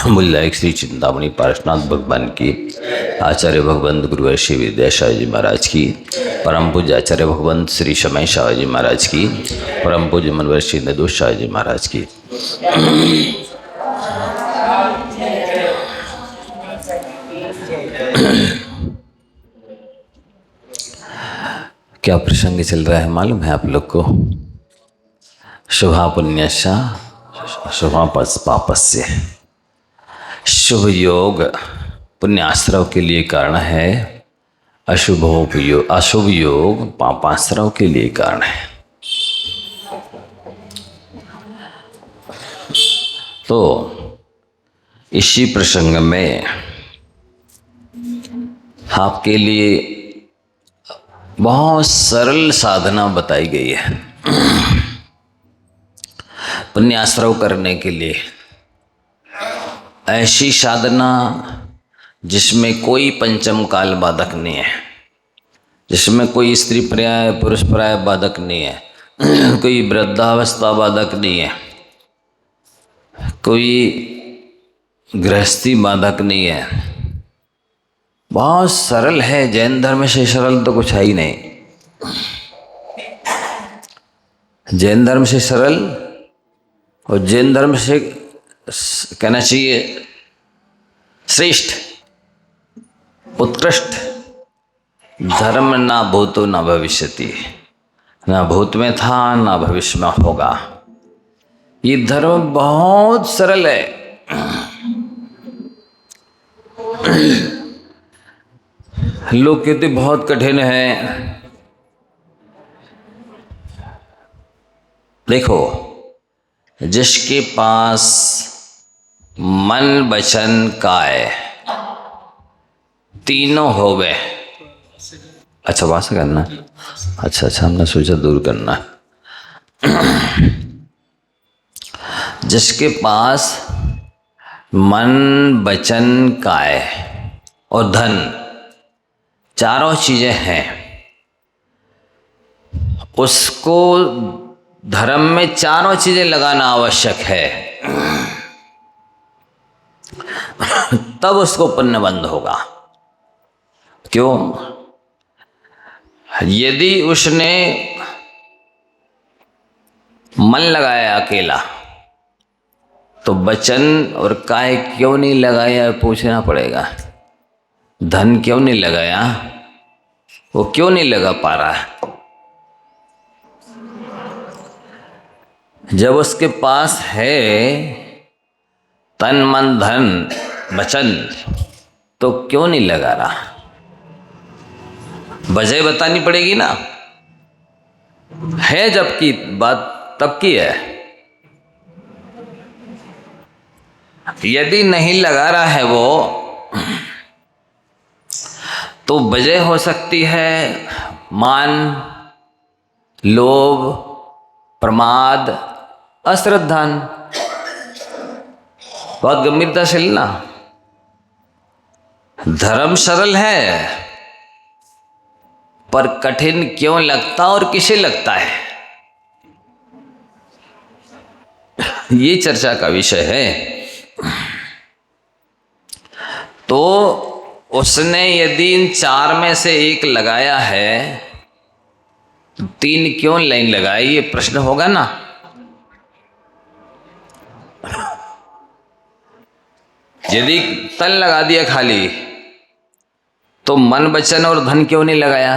मूलदायक श्री चिंतामणि पार्श्वनाथ भगवान की, आचार्य भगवंत गुरु श्री विद्यासागर जी महाराज की, परम पूज्य आचार्य भगवंत श्री समय शाह जी महाराज की, परम पूज्य मनवर श्री नदोष शाह जी महाराज की। क्या प्रसंग चल रहा है मालूम है आप लोग को? शुभा पुण्यशा शुभा पापस्य। शुभ योग पुण्याश्रव के लिए कारण है, अशुभ योग पापाश्रव के लिए कारण है। तो इसी प्रसंग में आपके लिए बहुत सरल साधना बताई गई है पुण्याश्रव करने के लिए। ऐसी साधना जिसमें कोई पंचम काल बाधक नहीं है, जिसमें कोई स्त्री पर्याय पुरुष पर्याय बाधक नहीं है, कोई वृद्धावस्था बाधक नहीं है, कोई गृहस्थी बाधक नहीं है। बहुत सरल है। जैन धर्म से सरल तो कुछ है ही नहीं। जैन धर्म से सरल और जैन धर्म से कहना चाहिए श्रेष्ठ उत्कृष्ट धर्म ना भूतो ना भविष्यति। ना भूत में था ना भविष्य में होगा। ये धर्म बहुत सरल है। लोग कहते बहुत कठिन है। देखो, जिसके पास मन वचन काय तीनों हो गए। अच्छा वास करना, अच्छा हमने सोचा दूर करना। जिसके पास मन वचन काय और धन चारों चीजें हैं, उसको धर्म में चारों चीजें लगाना आवश्यक है। तब उसको पुण्य बंद होगा। क्यों? यदि उसने मन लगाया अकेला तो वचन और काय क्यों नहीं लगाया पूछना पड़ेगा। धन क्यों नहीं लगाया, वो क्यों नहीं लगा पा रहा है? जब उसके पास है तन मन धन वचन तो क्यों नहीं लगा रहा? वजह बतानी पड़ेगी ना। है जबकि बात तब की है। यदि नहीं लगा रहा है वो, तो वजह हो सकती है मान, लोभ, प्रमाद, अश्रद्धा। बहुत गंभीरता से लेना। धर्म सरल है पर कठिन क्यों लगता और किसे लगता है, ये चर्चा का विषय है। तो उसने यदि इन चार में से एक लगाया है तो तीन क्यों नहीं लगाई, ये प्रश्न होगा ना। यदि तन लगा दिया खाली तो मन वचन और धन क्यों नहीं लगाया?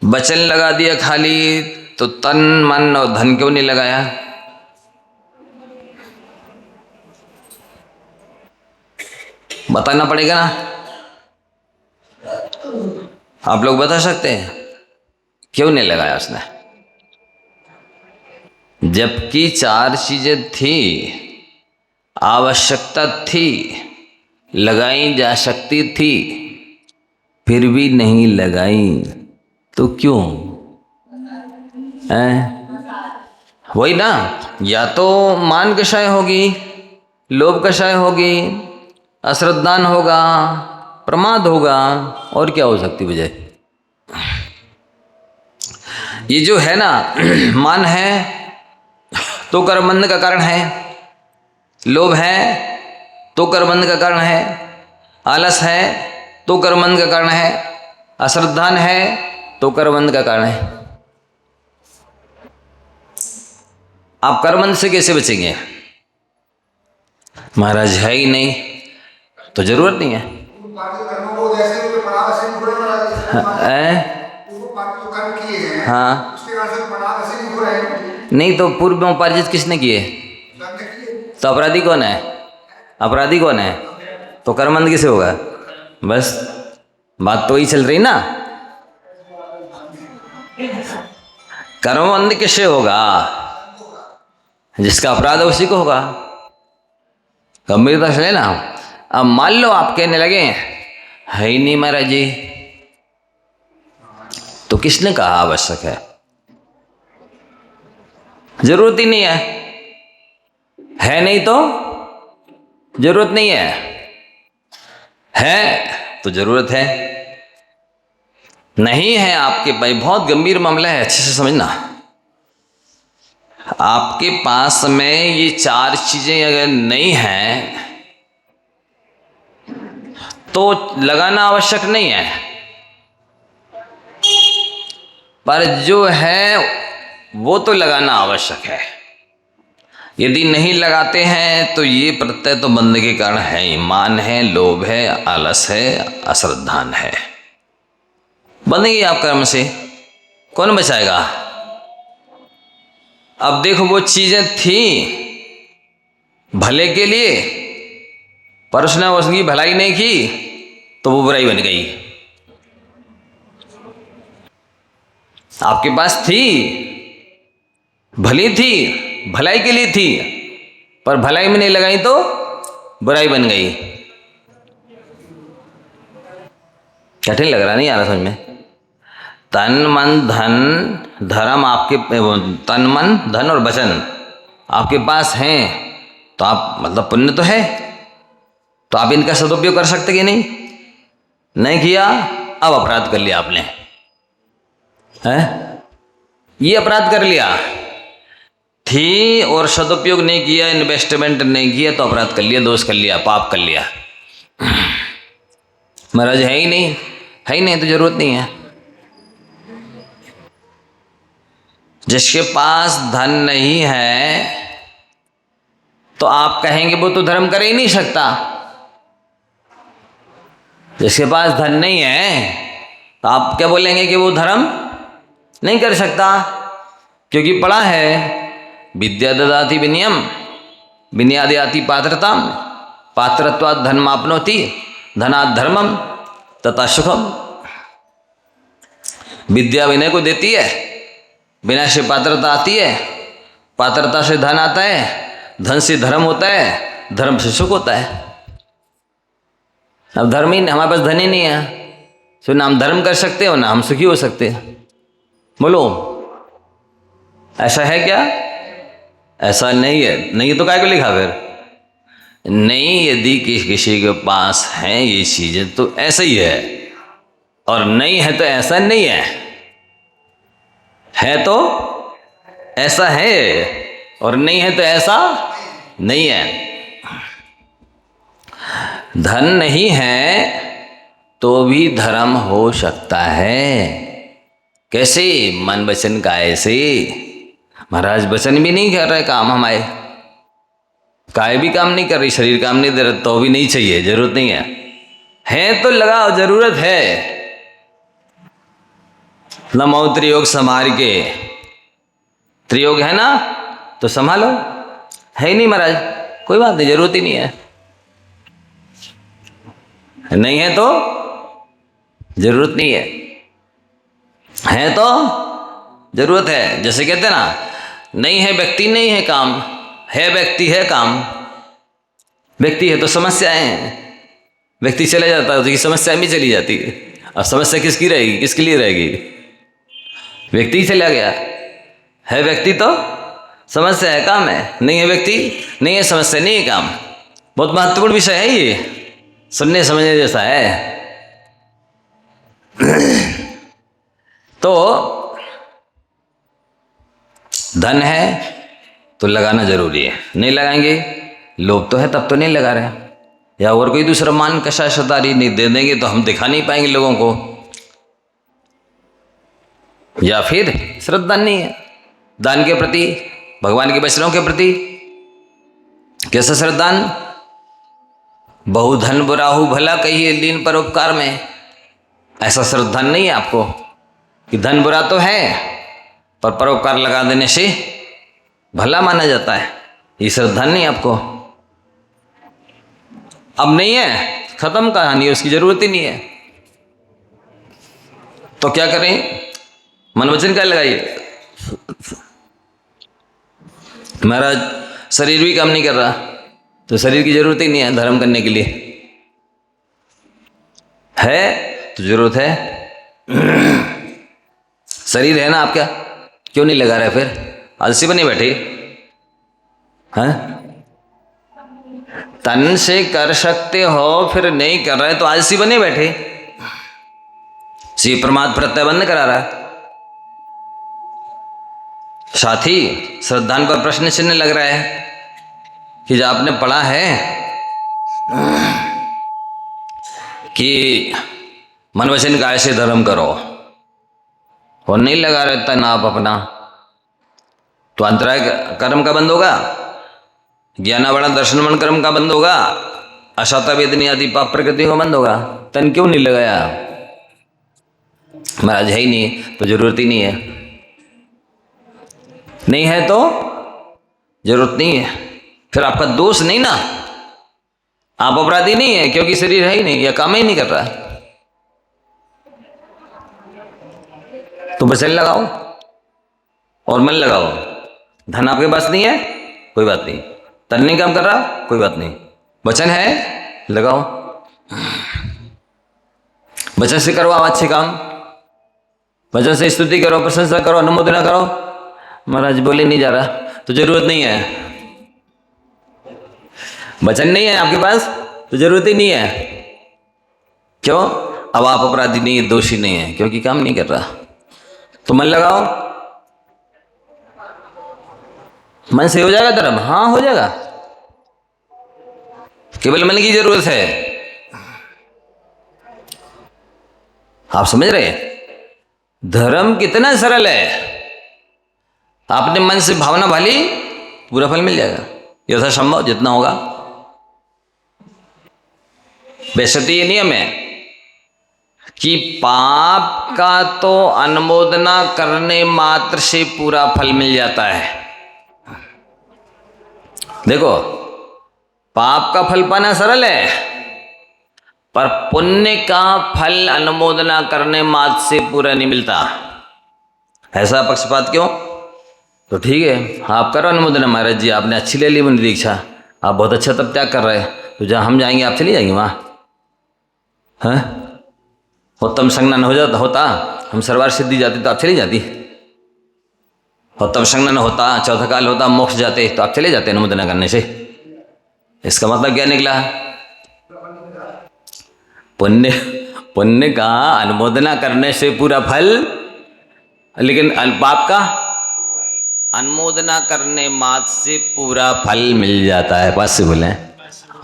वचन लगा दिया खाली तो तन मन और धन क्यों नहीं लगाया? बताना पड़ेगा ना। आप लोग बता सकते हैं क्यों नहीं लगाया उसने? जबकि चार चीजें थी, आवश्यकता थी, लगाई जा सकती थी, फिर भी नहीं लगाई तो क्यों? वही ना, या तो मान कषाय होगी, लोभ कषाय होगी, अश्रद्धान होगा, प्रमाद होगा, और क्या हो सकती वजह? ये जो है ना मान है तो कर्म बंध का कारण है। लोभ है तो कर्मबंध का कारण है, आलस है तो कर्मबंध का कारण है, अश्रद्धान है तो कर्मबंध का कारण है। आप कर्मबंध से कैसे बचेंगे? महाराज है ही नहीं तो जरूरत नहीं है। हाँ, नहीं तो पूर्व में उपार्जित किसने किए? तो अपराधी कौन है? अपराधी कौन है? तो कर्मबंध किसे होगा? बस बात तो वही चल रही ना। कर्मबंध किससे होगा? जिसका अपराध है उसी को होगा। गंभीरता से लेना। अब मान लो आप कहने लगे है ही नहीं महाराज जी, तो किसने कहा आवश्यक है? जरूरत ही नहीं है नहीं तो जरूरत नहीं है तो जरूरत है। नहीं है आपके भाई, बहुत गंभीर मामला है, अच्छे से समझना। आपके पास में ये चार चीजें अगर नहीं हैं तो लगाना आवश्यक नहीं है, पर जो है वो तो लगाना आवश्यक है। यदि नहीं लगाते हैं तो ये प्रत्यय तो बंध के कारण है, ईमान है, लोभ है, आलस है, अश्रद्धान है। बंधेंगे आप कर्म से, कौन बचाएगा? अब देखो वो चीजें थी भले के लिए, पर उसने उसकी भलाई नहीं की तो वो बुराई बन गई। आपके पास थी, भली थी, भलाई के लिए थी, पर भलाई में नहीं लगाई तो बुराई बन गई। कठिन लग रहा नहीं आ रहा समझ में? तन मन धन धर्म आपके, तन मन धन और वचन आपके पास हैं तो आप मतलब पुण्य तो है, तो आप इनका सदुपयोग कर सकते कि नहीं? नहीं किया, अब अपराध कर लिया आपने, है ये अपराध कर लिया। थी और सदुपयोग नहीं किया, इन्वेस्टमेंट नहीं किया तो अपराध कर लिया, दोष कर लिया, पाप कर लिया। महाराज है ही नहीं तो जरूरत नहीं है। जिसके पास धन नहीं है तो आप कहेंगे वो तो धर्म कर ही नहीं सकता। जिसके पास धन नहीं है तो आप क्या बोलेंगे कि वो धर्म नहीं कर सकता, क्योंकि पढ़ा है विद्या ददाति विनयम विनयादयाति पात्रताम पात्रत्वात् धर्माप्नोति धनात् धर्मम तथा सुखम। विद्या विनय को देती है, विनय से पात्रता आती है, पात्रता से धन आता है, धन से धर्म होता है, धर्म से सुख होता है। अब धर्म ही हमारे पास धन ही नहीं है, तो ना हम धर्म कर सकते हो ना हम सुखी हो सकते। बोलो ऐसा है क्या? ऐसा नहीं है। नहीं तो काय को लिखा फिर? नहीं, यदि किसी के पास है ये चीजें तो ऐसा ही है, और नहीं है तो ऐसा नहीं है तो ऐसा है, और नहीं है तो ऐसा नहीं है। धन नहीं है तो भी धर्म हो सकता है। कैसे? मन वचन काय से। महाराज वचन भी नहीं कर रहे काम हमारे, काय भी काम नहीं कर रही, शरीर काम नहीं दे रहा तो भी नहीं चाहिए, जरूरत नहीं है तो लगाओ, जरूरत है। नमो त्रियोग संभाल के, त्रियोग है ना तो संभालो। है ही नहीं महाराज, कोई बात नहीं, जरूरत ही नहीं है। नहीं है तो जरूरत नहीं है तो जरूरत है। जैसे कहते हैं ना, नहीं है व्यक्ति नहीं है काम, है व्यक्ति है काम। व्यक्ति है तो समस्याएं हैं, व्यक्ति चले जाता है तो ये समस्याएं भी चली जाती है। अब समस्या किसकी रहेगी, किसके लिए रहेगी? व्यक्ति चला गया, है व्यक्ति तो समस्या है काम है, नहीं है व्यक्ति नहीं है समस्या नहीं है काम। बहुत महत्वपूर्ण विषय है ये, सुनने समझने जैसा है। तो धन है तो लगाना जरूरी है, नहीं लगाएंगे लोभ तो है तब तो नहीं लगा रहे, या और कोई दूसरा मान कषाय शतारी नहीं दे देंगे तो हम दिखा नहीं पाएंगे लोगों को, या फिर श्रद्धा नहीं है दान के प्रति, भगवान के वचनों के प्रति। कैसा श्रद्धान? बहु धन बुराहु भला कहिए लीन परोपकार में। ऐसा श्रद्धान नहीं है आपको कि धन बुरा तो है पर परोपकार लगा देने से भला माना जाता है, ये श्रद्धान नहीं आपको। अब नहीं है, खत्म कहानी, उसकी जरूरत ही नहीं है। तो क्या करें? मन वचन क्या लगाइए? महाराज शरीर भी काम नहीं कर रहा तो शरीर की जरूरत ही नहीं है धर्म करने के लिए, है तो जरूरत है। शरीर है ना आपका, क्यों नहीं लगा रहे? फिर आलसी बने बैठे हैं? तन से कर सकते हो फिर नहीं कर रहे तो आलसी बने बैठे। श्री प्रमाद प्रत्यय बंद करा रहा है। साथ ही श्रद्धान पर प्रश्न चिन्ह लग रहा है कि जो आपने पढ़ा है कि मन वचन काय से धर्म करो और नहीं लगा रहता ना आप अपना, तो अंतराय कर्म का बंद होगा, ज्ञानावरण दर्शनमन कर्म का बंद होगा, अशाता वेदनी आदि पाप प्रकृति का बंद होगा। तन क्यों नहीं लगाया? महाराज है ही नहीं तो जरूरत ही नहीं है, नहीं है तो जरूरत नहीं है। फिर आपका दोष नहीं ना, आप अपराधी नहीं है क्योंकि शरीर है ही नहीं या काम ही नहीं कर रहा है। तो वचन लगाओ और मन लगाओ। धन आपके पास नहीं है कोई बात नहीं, तन नहीं काम कर रहा कोई बात नहीं, वचन है लगाओ। वचन से करो आप अच्छे काम, वचन से स्तुति करो, प्रशंसा करो, अनुमोदना करो। महाराज बोले नहीं जा रहा तो जरूरत नहीं है, वचन नहीं है आपके पास तो जरूरत ही नहीं है। क्यों? अब आप अपराधी नहीं है, दोषी नहीं है क्योंकि काम नहीं कर रहा। तो मन लगाओ, मन से हो जाएगा धर्म। हाँ हो जाएगा, केवल मन की जरूरत है। आप समझ रहे हैं? धर्म कितना सरल है। आपने मन से भावना भाली, पूरा फल मिल जाएगा यथासंभव जितना होगा। वैसे तो ये नियम है कि पाप का तो अनुमोदना करने मात्र से पूरा फल मिल जाता है। देखो, पाप का फल पाना सरल है पर पुण्य का फल अनुमोदना करने मात्र से पूरा नहीं मिलता। ऐसा पक्षपात क्यों? तो ठीक है, आप करो अनुमोदना। महाराज जी आपने अच्छी ले ली मुनि दीक्षा, आप बहुत अच्छा तब त्याग कर रहे हैं, तो जहाँ हम जाएंगे आप चली जाएंगे वहाँ। हैं? उत्तम संज्ञान हो जाता होता, हम सर्वार सिद्धि जाते तो आप चली जाती। उत्तम संज्ञान होता, चौथा काल होता, मोक्ष जाते तो आप चले जाते अनुमोदना करने से। इसका मतलब क्या निकला? पुण्य का अनुमोदना करने से पूरा फल, लेकिन पाप का अनुमोदना करने मात्र से पूरा फल मिल जाता है। पॉसिबल है?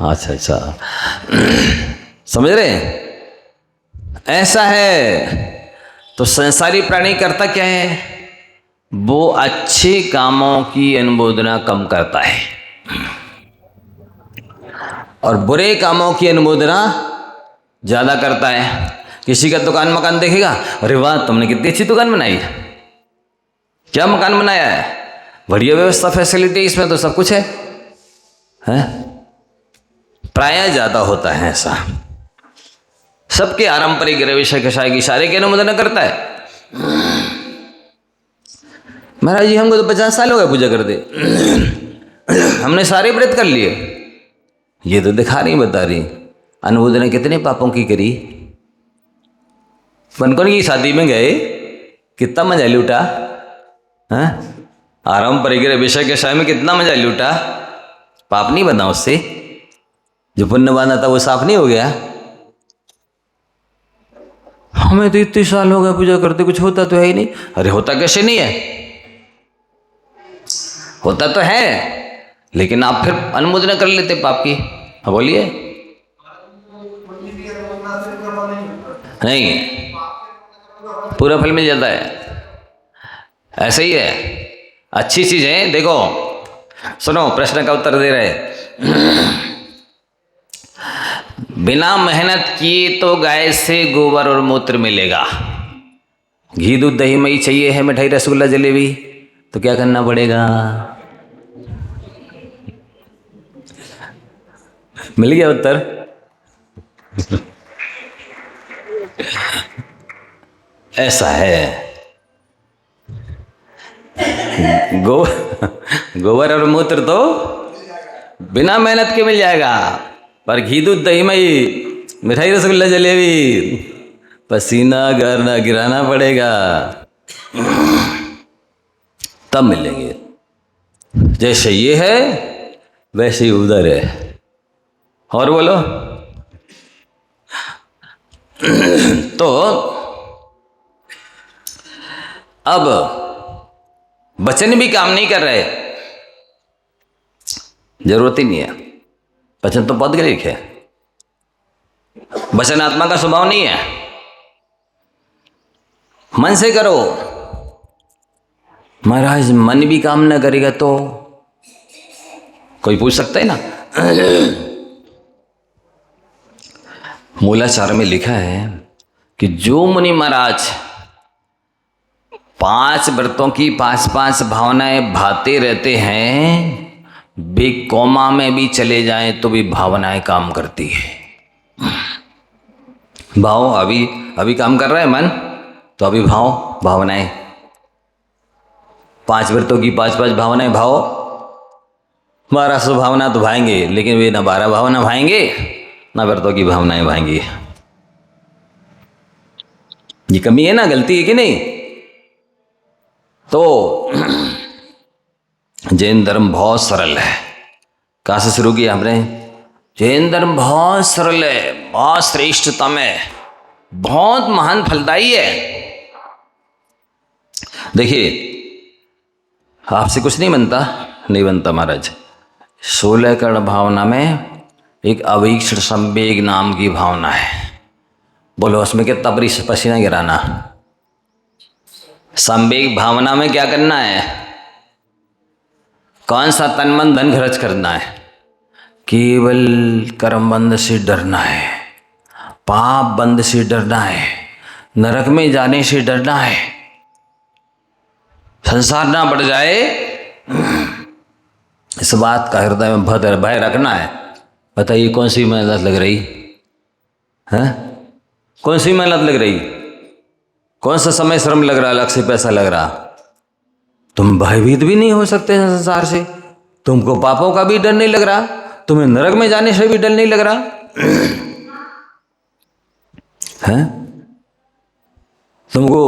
अच्छा समझ रहे हैं? ऐसा है। तो संसारी प्राणी करता क्या है? वो अच्छे कामों की अनुमोदना कम करता है और बुरे कामों की अनुमोदना ज्यादा करता है। किसी का दुकान मकान देखेगा, अरे वाह तुमने कितनी अच्छी दुकान बनाई, क्या मकान बनाया है, बढ़िया व्यवस्था फैसिलिटी इसमें तो सब कुछ है, प्राय ज्यादा होता है ऐसा। सबके आरंपरिक विषय कषाय की सारे की अनुमोदना करता है। महाराज जी हमको तो 50 साल हो गए पूजा करते, हमने सारे व्रत कर लिए, ये तो दिखा नहीं बता रही अनुमोदना कितने पापों की करी। कौन की शादी में गए, कितना मजा लूटा, आरंपरिक विषय कषाय में कितना मजा लूटा, पाप नहीं बना उससे, जो पुण्य बना था वो साफ नहीं हो गया। हमें तो इतने साल हो गए पूजा करते, कुछ होता तो है ही नहीं। अरे होता कैसे नहीं है? होता तो है, लेकिन आप फिर अनुमोदना कर लेते पाप की। हाँ बोलिए। नहीं, पूरा फल मिल जाता है, ऐसे ही है। अच्छी चीज है। देखो सुनो, प्रश्न का उत्तर दे रहे। बिना मेहनत किए तो गाय से गोबर और मूत्र मिलेगा। घी दूध दही मई चाहिए है, मिठाई रसगुल्ला जलेबी, तो क्या करना पड़ेगा? मिल गया उत्तर। ऐसा है। गोबर और मूत्र तो बिना मेहनत के मिल जाएगा, पर घी दूध दही मई मिठाई रसगुल्ला जलेबी पसीना गरना गिराना पड़ेगा, तब मिलेंगे। जैसे ये है वैसे ही उधर है। और बोलो। तो अब वचन भी काम नहीं कर रहे, जरूरत ही नहीं है। वचन तो पौद्गलिक है, वचन आत्मा का स्वभाव नहीं है। मन से करो। महाराज मन भी काम ना करेगा तो कोई पूछ सकता है ना। मूलाचार में लिखा है कि जो मुनि महाराज 5 व्रतों की 5-5 भावनाएं भाते रहते हैं, वे कोमा में भी चले जाएं तो भी भावनाएं काम करती है। भाव अभी काम कर रहा है मन, तो अभी भावनाएं 5 व्रतों की 5-5 भावनाएं भाव 1200 भावना तो भाएंगे, लेकिन वे ना 12 भावना भाएंगे ना व्रतों की भावनाएं भाएंगी। ये कमी है ना, गलती है कि नहीं? तो जैन धर्म बहुत सरल है। कहाँ से शुरू किया हमने? जैन धर्म बहुत सरल है, बहुत श्रेष्ठतम है, बहुत महान फलदायी है। देखिए, आपसे कुछ नहीं बनता महाराज। 16 कर्ण भावना में एक अवीक्षण संवेग नाम की भावना है। बोलो उसमें कितना पसीना गिराना। संवेग भावना में क्या करना है? कौन सा तन मन धन खर्च करना है? केवल कर्म बंध से डरना है, पाप बंध से डरना है, नरक में जाने से डरना है, संसार ना बढ़ जाए, इस बात का हृदय में भय रखना है। बताइए कौन सी मेहनत लग रही है? कौन सी मेहनत लग रही? कौन सा समय श्रम लग रहा, अलग से पैसा लग रहा? तुम भयभीत भी नहीं हो सकते संसार से, तुमको पापों का भी डर नहीं लग रहा, तुम्हें नरक में जाने से भी डर नहीं लग रहा है? तुमको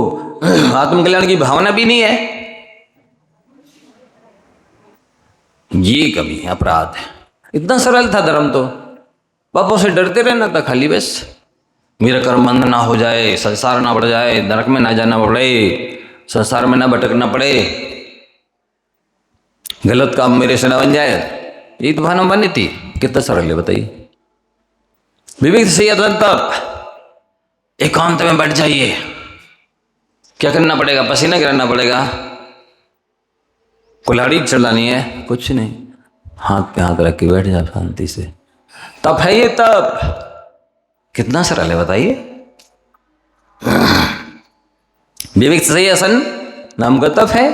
आत्मकल्याण की भावना भी नहीं है। ये कभी अपराध है। इतना सरल था धर्म, तो पापों से डरते रहना था खाली, बस मेरा कर्म बंध ना हो जाए, संसार ना बढ़ जाए, नरक में ना जाना पड़े, संसार में ना भटकना पड़े, गलत काम मेरे से ना बन जाए। ये तो भावना बनी थी। कितना सरल है बताइए। विवेक से तक एकांत में बैठ जाइए। क्या करना पड़ेगा? पसीना गिराना पड़ेगा, कुल्हाड़ी चलानी है, कुछ नहीं, हाथ पे हाथ रख के बैठ जा शांति से। तप है ये, तप। कितना सरल है बताइए। विवेक सही आसन नाम का तप है।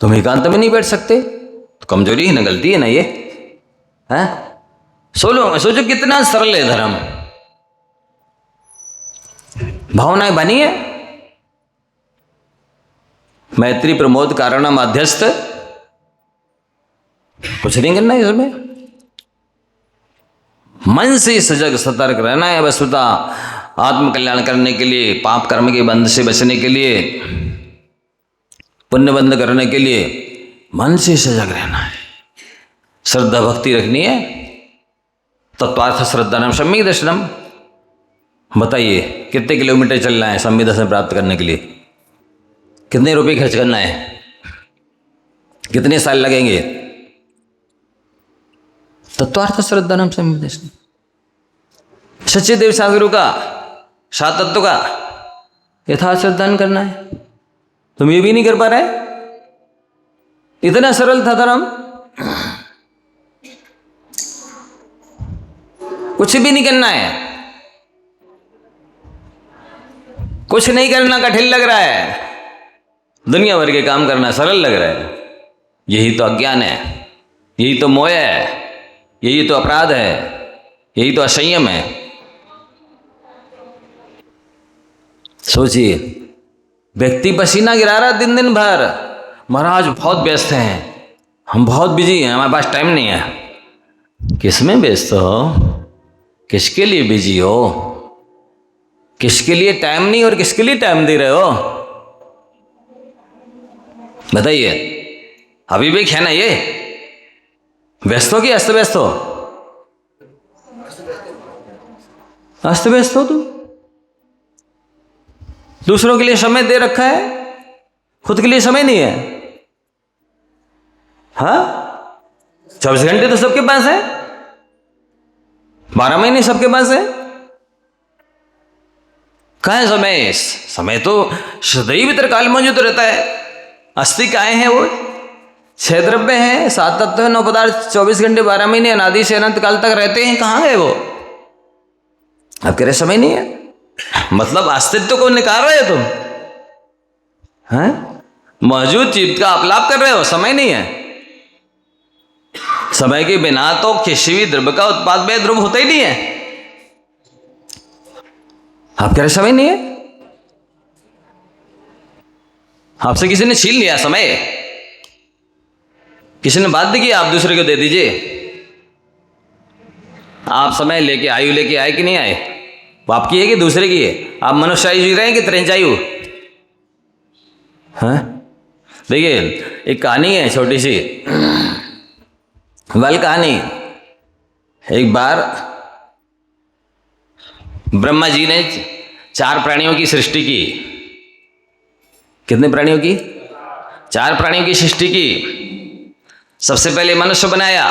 तुम एकांत में नहीं बैठ सकते तो कमजोरी है ना, गलती है ना ये, है? सोचो कितना सरल है धर्म। भावनाएं बनी है। मैत्री प्रमोद कारण मध्यस्थ, कुछ नहीं करना है इसमें। मन से सजग सतर्क रहना है वस्तुता। आत्मकल्याण करने के लिए, पाप कर्म के बंध से बचने के लिए, पुण्य बंध करने के लिए मन से सजग रहना है। श्रद्धा भक्ति रखनी है। तत्वार्थ श्रद्धानम सम्यक दर्शनम। बताइए कितने किलोमीटर चलना है सम्यक दर्शन प्राप्त करने के लिए? कितने रुपए खर्च करना है? कितने साल लगेंगे? तत्वार्थ श्रद्धानम संदेश सच्चे देव सागुरु का सात तत्व का यथार्थ श्रद्धान करना है। तुम ये भी नहीं कर पा रहे? इतना सरल था धर्म, कुछ भी नहीं करना है, कुछ नहीं करना कठिन लग रहा है, दुनिया भर के काम करना सरल लग रहा है। यही तो अज्ञान है, यही तो मोह है, यही तो अपराध है, यही तो असंयम है। सोचिए, व्यक्ति पसीना गिरा रहा दिन दिन भर, महाराज बहुत व्यस्त हैं, हम बहुत बिजी हैं, हमारे पास टाइम नहीं है। किसमें व्यस्त हो? किसके लिए बिजी हो? किसके लिए टाइम नहीं और किसके लिए टाइम दे रहे हो? बताइए। अविवेक है ना ये? व्यस्त हो कि अस्त व्यस्त हो? अस्त व्यस्त हो तुम। दूसरों के लिए समय दे रखा है, खुद के लिए समय नहीं है। हाँ, 24 घंटे तो सबके पास है, 12 महीने सबके पास है। कहाँ है समय? समय तो सदैव भीतर काल मौजूद रहता है। अस्थि काय है वो? 6 द्रव्य हैं, 7 तत्व है, 9 पदार्थ, 24 घंटे 12 महीने अनादि से अनंत काल तक रहते हैं। कहाँ गए वो? अब कह रहे समय नहीं है, मतलब अस्तित्व को निकाल रहे हो तुम हैं? मौजूद चीज का अपलाप कर रहे हो, समय नहीं है। समय के बिना तो किसी भी द्रव्य का उत्पाद में ध्रुव होता ही नहीं है। आप कह रहे समय नहीं है? आपसे किसी ने छीन लिया समय, किसी ने बाध्य किया आप दूसरे को दे दीजिए। आप समय लेके आयु लेके आए कि नहीं आए? वो आपकी है कि दूसरे की है? आप मनुष्य आयु जी रहे हैं कि त्रिंच आयु? हाँ, देखिए एक कहानी है छोटी सी, वल कहानी। एक बार ब्रह्मा जी ने 4 प्राणियों की सृष्टि की। कितने प्राणियों की? 4 प्राणियों की सृष्टि की। सबसे पहले मनुष्य बनाया।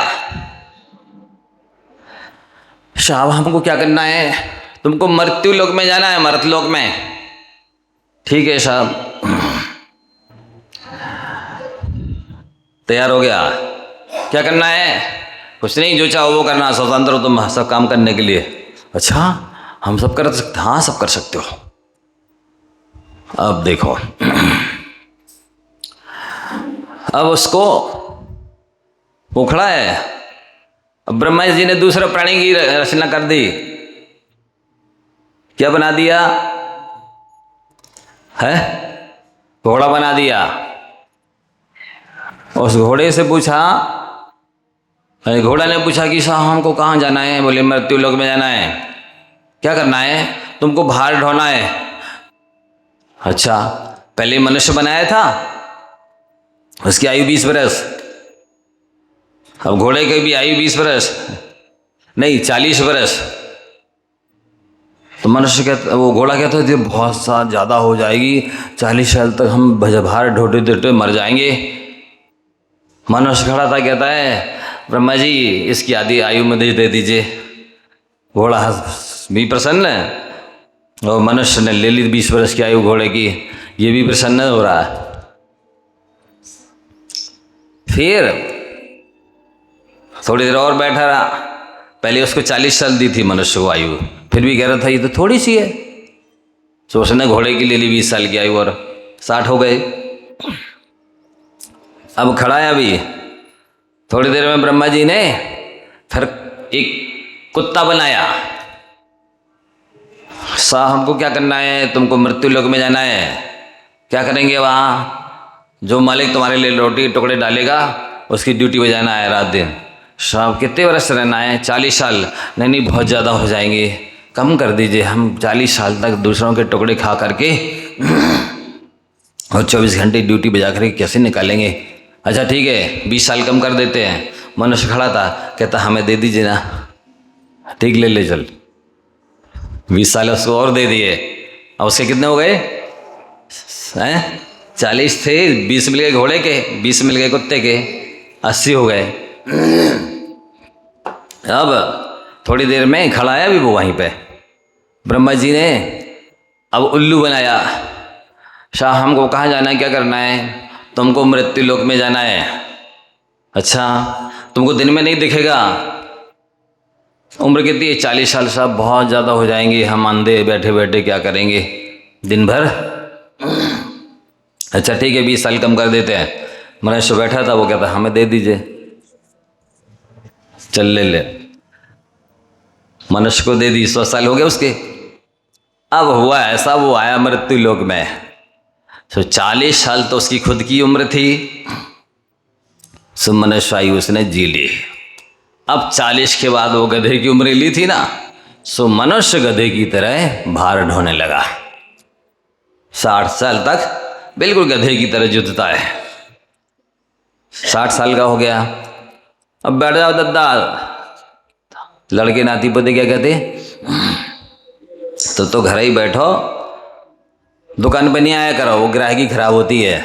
साहब हमको क्या करना है? तुमको मृत्यु लोक में जाना है, मर्त लोक में। ठीक है साहब, तैयार हो गया। क्या करना है? कुछ नहीं, जो चाहो वो करना, स्वतंत्र हो तुम सब काम करने के लिए। अच्छा, हम सब कर सकते? हाँ, सब कर सकते हो। अब देखो, अब उसको वो खड़ा है। अब ब्रह्मा जी ने दूसरा प्राणी की रचना कर दी। क्या बना दिया है? घोड़ा बना दिया। उस घोड़े से पूछा, घोड़ा ने पूछा कि साहब हमको कहाँ जाना है? बोले मृत्यु लोक में जाना है। क्या करना है? तुमको भार ढोना है। अच्छा, पहले मनुष्य बनाया था, उसकी आयु 20 वर्ष। अब घोड़े की भी आयु 20 वर्ष नहीं, 40 वर्ष। तो मनुष्य कहता, वो घोड़ा कहता है बहुत सा ज़्यादा हो जाएगी, 40 साल तक हम भार ढोते ढोते मर जाएंगे। मनुष्य खड़ा था, कहता है ब्रह्मा जी इसकी आधी आयु में दे दीजिए। घोड़ा भी प्रसन्न है और मनुष्य ने ले ली 20 वर्ष की आयु घोड़े की, ये भी प्रसन्न हो रहा है। फिर थोड़ी देर और बैठा रहा। पहले उसको 40 साल दी थी मनुष्य को आयु, फिर भी कह रहा था ये तो थोड़ी सी है। तो उसने घोड़े की ले ली 20 साल की आयु और 60 हो गए। अब खड़ा है। अभी थोड़ी देर में ब्रह्मा जी ने फिर एक कुत्ता बनाया। साहब हमको क्या करना है? तुमको मृत्यु लोक में जाना है। क्या करेंगे वहाँ? जो मालिक तुम्हारे लिए रोटी के टुकड़े डालेगा उसकी ड्यूटी बजाना है रात दिन। साहब कितने वर्ष रहना है? 40 साल। नहीं, बहुत ज़्यादा हो जाएंगे, कम कर दीजिए। हम 40 साल तक दूसरों के टुकड़े खा करके और 24 घंटे ड्यूटी बजा करके कैसे निकालेंगे? अच्छा ठीक है, 20 साल कम कर देते हैं। मनुष्य खड़ा था, कहता हमें दे दीजिए ना। ठीक, ले चल। 20 साल उसको और दे दिए। अब उसके कितने हो गए? 40 थे, 20 मिल गए घोड़े के, 20 मिल गए कुत्ते के, 80 हो गए। अब थोड़ी देर में खड़ा है अभी वो वहीं पे। ब्रह्मा जी ने अब उल्लू बनाया, शाह हमको कहाँ जाना है, क्या करना है? तुमको मृत्यु लोक में जाना है। अच्छा, तुमको दिन में नहीं दिखेगा। उम्र कितनी है? 40 साल। साहब बहुत ज़्यादा हो जाएंगे, हम अंधे बैठे बैठे क्या करेंगे दिन भर। अच्छा ठीक है, 20 साल कम कर देते हैं। मनुष्य बैठा था, वो कहता हमें दे दीजिए, चल ले ले। मनुष्य को दे दी, 100 साल हो गए उसके। अब हुआ ऐसा, वो आया मृत्यु लोक में। तो 40 साल तो उसकी खुद की उम्र थी, सो मनुष्य आयु उसने जी ली। अब 40 के बाद वो गधे की उम्र ली थी ना, सो मनुष्य गधे की तरह भार ढोने लगा। 60 साल तक बिल्कुल गधे की तरह जुतता है। 60 साल का हो गया, अब बैठ जाओ दद्दा। लड़के नाती पोते क्या कहते, तो घर ही बैठो, दुकान पे नहीं आया करो, वो ग्राहकी खराब होती है।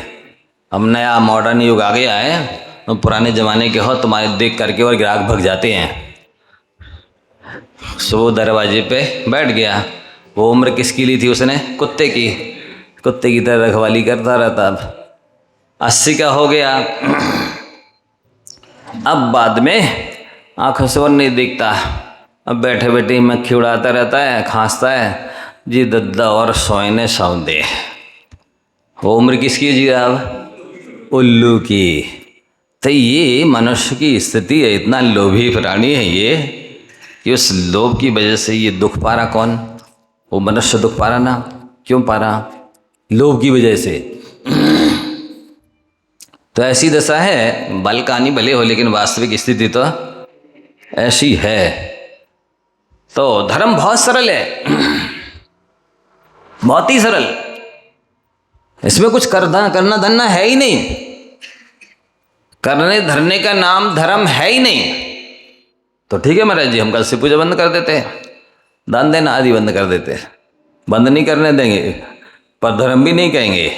अब नया मॉडर्न युग आ गया है, तो पुराने ज़माने के हो तुम्हारे देख करके और ग्राहक भग जाते हैं। सो वो दरवाजे पे बैठ गया। वो उम्र किसकी ली थी उसने? कुत्ते की। कुत्ते की तरह रखवाली करता रहता। अब 80 का हो गया। अब बाद में आंखों से और नहीं दिखता, अब बैठे बैठे मक्खी उड़ाता रहता है, खांसता है, जी दद्दा और सोने सौंदे। वो उम्र किसकी जी? अब उल्लू की। तो ये मनुष्य की स्थिति है, इतना लोभी प्राणी है ये कि उस लोभ की वजह से ये दुख पा रहा। कौन? वो मनुष्य दुख पा रहा ना। क्यों पा रहा? लोभ की वजह से। तो ऐसी दशा है, बल कहानी भले हो लेकिन वास्तविक स्थिति तो ऐसी है। तो धर्म बहुत सरल है, बहुत ही सरल। इसमें कुछ करना धरना है ही नहीं। करने धरने का नाम धर्म है ही नहीं। तो ठीक है महाराज जी, हम कल से पूजा बंद कर देते हैं, दान देना आदि बंद कर देते हैं। बंद नहीं करने देंगे, पर धर्म भी नहीं कहेंगे।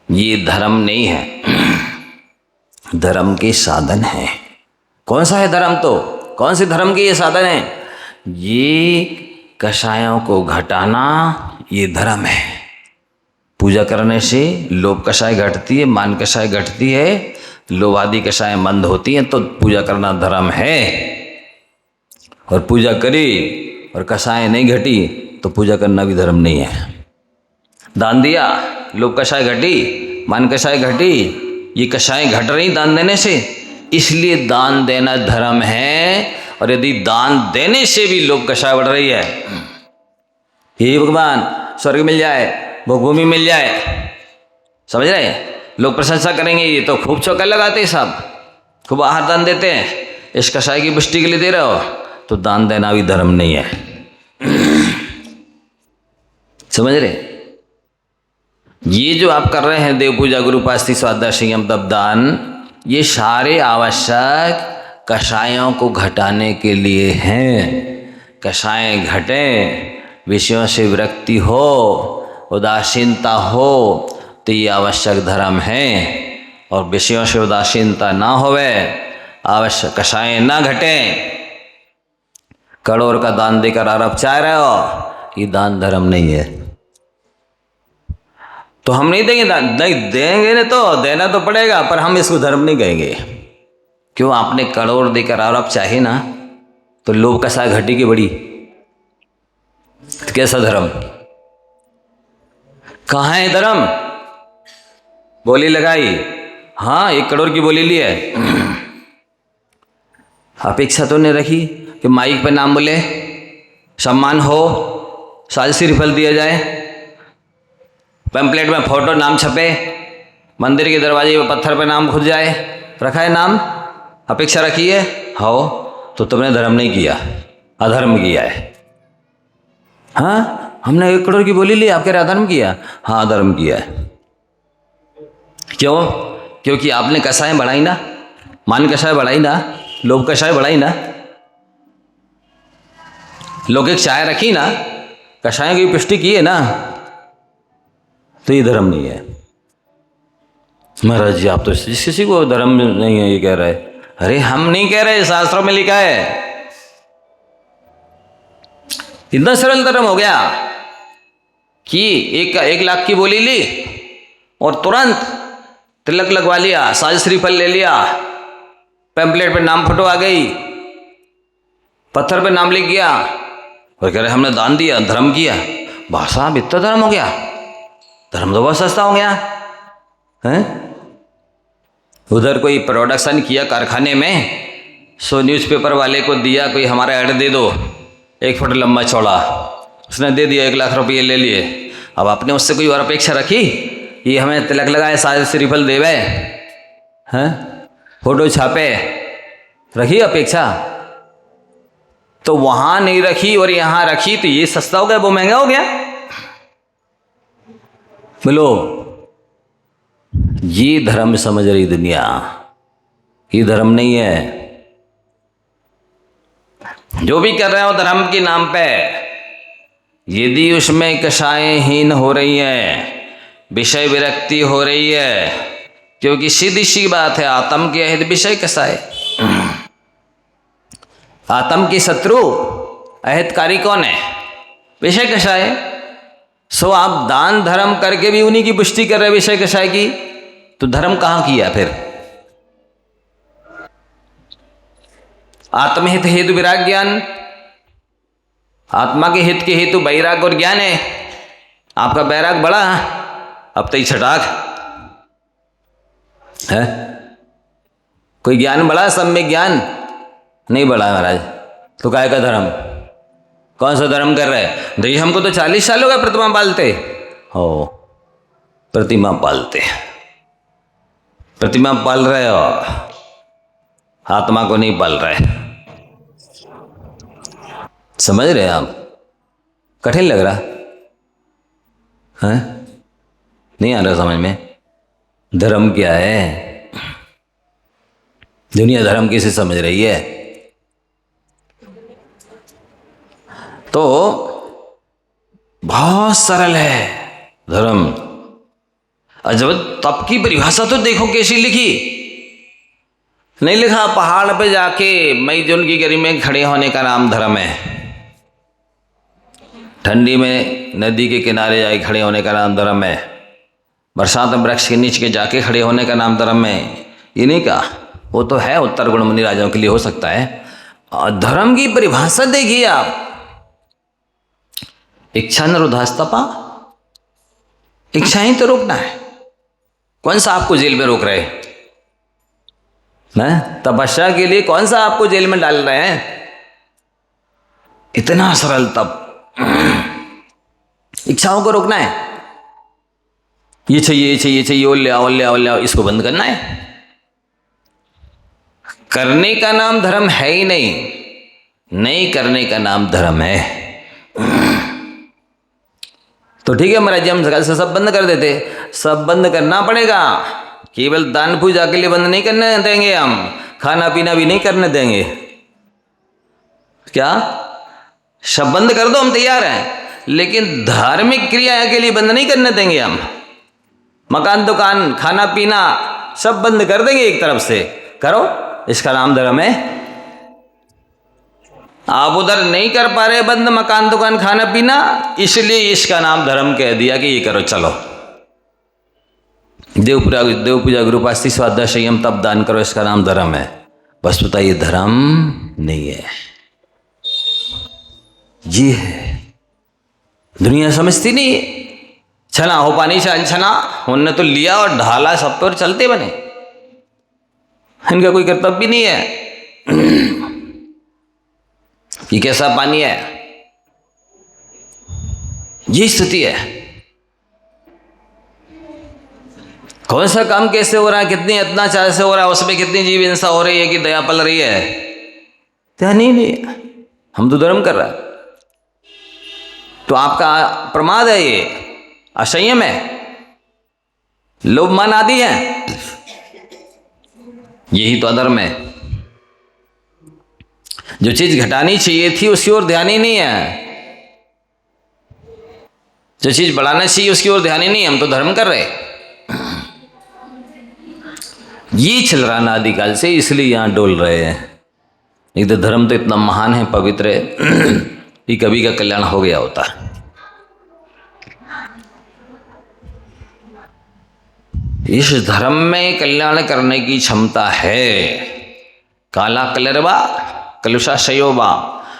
ये धर्म नहीं है, धर्म के साधन है। कौन सा है धर्म? तो कौन से धर्म के ये साधन है? ये कषायों को घटाना, ये धर्म है। पूजा करने से लोभ कषाय घटती है, मान कषाय घटती है, लोभ आदि कषाय मंद होती हैं, तो पूजा करना धर्म है। और पूजा करी और कषाय नहीं घटी तो पूजा करना भी धर्म नहीं है। दान दिया, लोभ कषाय घटी, मान कषाय घटी, ये कषाय घट रही दान देने से, इसलिए दान देना धर्म है। और यदि दान देने से भी लोभ कषाय बढ़ रही है, हे भगवान स्वर्ग मिल जाए, भोगभूमि मिल जाए, समझ रहे हैं? लोग प्रशंसा करेंगे, ये तो खूब चौका लगाते हैं, सब खूब आहार दान देते हैं, इस कषाय की पुष्टि के लिए दे रहे हो, तो दान देना भी धर्म नहीं है। समझ रहे? ये जो आप कर रहे हैं देव पूजा, गुरु उपासना, स्वाध्याय, संयम, तप, दान, ये सारे आवश्यक कषायों को घटाने के लिए हैं। कषाय घटे, विषयों से विरक्ति हो, उदासीनता हो, तो ये आवश्यक धर्म है। और विषयों से उदासीनता ना होवे, आवश्यक कषाय ना घटे, करोड़ का दान देकर आरोप चाह रहे हो, ये दान धर्म नहीं है। तो हम नहीं देंगे दान, नहीं देंगे ना, तो देना तो पड़ेगा, पर हम इसको धर्म नहीं कहेंगे। क्यों? आपने करोड़ देकर आरोप चाहे ना, तो लोभ कषाय घटी की बड़ी, तो कैसा धर्म? कहाँ है धर्म? बोली लगाई, हाँ 1 करोड़ की बोली ली है, अपेक्षा तो नहीं रखी कि माइक पे नाम बोले, सम्मान हो, साजिशी रिफल दिया जाए, पैम्पलेट में फोटो नाम छपे, मंदिर के दरवाजे पे पत्थर पे नाम खुद जाए, रखा है नाम, अपेक्षा रखी है, हो तो तुमने धर्म नहीं किया, अधर्म किया है। हाँ हमने 1 करोड़ की बोली ली, आप कह रहे अधर्म किया? हाँ अधर्म किया है। क्यों? क्योंकि आपने कषाय बढ़ाई ना, मान कषाय बढ़ाई ना, लोभ कषाय बढ़ाई ना, लौकिक चाय रखी ना, कषाय की पुष्टि की है ना, तो ये धर्म नहीं है। महाराज जी आप तो जिस किसी को धर्म नहीं है ये कह रहे हैं, अरे हम नहीं कह रहे, शास्त्रों में लिखा है। इतना सरल धर्म हो गया कि 1 लाख की बोली ली और तुरंत तिलक लगवा लिया, साज श्रीफल ले लिया, पैम्पलेट पे नाम फोटो आ गई, पत्थर पे नाम लिख गया और कह रहे हमने दान दिया, धर्म किया। बस साहब इतना धर्म हो गया? धर्म तो बहुत सस्ता हो गया है। उधर कोई प्रोडक्शन किया कारखाने में, सो न्यूज़पेपर वाले को दिया, कोई हमारा ऐड दे दो 1 फुट लंबा चौड़ा, उसने दे दिया, 1 लाख रुपये ले लिए। अब आपने उससे कोई और अपेक्षा रखी? ये हमें तिलक लगाए, साज श्रीफल देवे हैं, फोटो छापे, रखी अपेक्षा? तो वहां नहीं रखी और यहां रखी, तो ये सस्ता हो गया, वो महंगा हो गया। बोलो, ये धर्म समझ रही दुनिया, ये धर्म नहीं है। जो भी कर रहे हो धर्म के नाम पे, यदि उसमें कषायें हीन हो रही है, विषय विरक्ति हो रही है, क्योंकि सीधी सी बात है, आत्म के अहित विषय कसाय। आत्म की शत्रु अहितकारी कौन है? विषय कषाय। सो आप दान धर्म करके भी उन्हीं की पुष्टि कर रहे विषय कषाय की, तो धर्म कहां किया फिर? आत्महित हेतु विराग ज्ञान, आत्मा के हित के हेतु वैराग और ज्ञान है। आपका बैराग बड़ा, अब तो छटाक है। कोई ज्ञान बड़ा, सम्यक ज्ञान नहीं बड़ा महाराज, तो काय का धर्म? कौन सा धर्म कर रहे हैं? भाई हमको तो 40 साल हो गए प्रतिमा पालते हो। प्रतिमा पालते, प्रतिमा पाल रहे हो, आत्मा को नहीं पाल रहे। समझ रहे हैं आप? कठिन लग रहा है? नहीं आ रहा समझ में? धर्म क्या है? दुनिया धर्म किसे समझ रही है? तो बहुत सरल है धर्म। और जब तप की परिभाषा तो देखो कैसी लिखी। नहीं लिखा पहाड़ पे जाके मई जून की गर्मी में खड़े होने का नाम धर्म है, ठंडी में नदी के किनारे जाके खड़े होने का नाम धर्म है, बरसात में वृक्ष के नीचे जाके खड़े होने का नाम धर्म है। ये नहीं कहा, वो तो है उत्तर गुणमुनि राजाओं के लिए हो सकता है। और धर्म की परिभाषा देखिए आप, इच्छा निरोधास्तपा, इच्छा ही तो रोकना है। कौन सा आपको जेल में रोक रहे हैं? तपस्या के लिए कौन सा आपको जेल में डाल रहे हैं? इतना सरल तप, इच्छाओं को रोकना है। ये चाहिए, ये चाहिए, चाहिए, ओ ले आओ, ले आओ, ले आओ, इसको बंद करना है। करने का नाम धर्म है ही नहीं, नहीं करने का नाम धर्म है। तो ठीक है महाराज जी, हम से सब बंद कर देते। सब बंद करना पड़ेगा, केवल दान पूजा के लिए बंद नहीं करने देंगे, हम खाना पीना भी नहीं करने देंगे। क्या सब बंद कर दो, हम तैयार हैं, लेकिन धार्मिक क्रिया के लिए बंद नहीं करने देंगे हम। मकान दुकान खाना पीना सब बंद कर देंगे एक तरफ से, करो, इसका नाम धर्म है। आप उधर नहीं कर पा रहे बंद मकान दुकान खाना पीना, इसलिए इसका नाम धर्म कह दिया कि ये करो, चलो देव पूजा गुरुपास्ती स्वाध्याय संयम तप दान करो, इसका नाम धर्म है। वस्तुतः ये धर्म नहीं है, ये है। दुनिया समझती नहीं, छना हो पानी से अनछना, उनने तो लिया और ढाला सब पे और चलते बने, इनका कोई कर्तव्य भी नहीं है। ये कैसा पानी है? ये स्थिति है। कौन सा काम कैसे हो रहा है, कितनी अत्याचार से हो रहा है, उसमें कितनी जीव हिंसा हो रही है कि दया पल रही है? ध्यान ही नहीं। हम तो धर्म कर रहा है, तो आपका प्रमाद है, ये असंयम है, लोभ मान आदि है, यही तो अधर्म है। जो चीज घटानी चाहिए थी उसकी ओर ध्यान ही नहीं है, जो चीज बढ़ाना चाहिए उसकी ओर ध्यान ही नहीं है। हम तो धर्म कर रहे। ये चल रहा अनादिकाल से, इसलिए यहाँ डोल रहे हैं। एक तो धर्म तो इतना महान है, पवित्र है कि कभी का कल्याण हो गया होता। इस धर्म में कल्याण करने की क्षमता है। काला कलरवा कलुषा शयोवा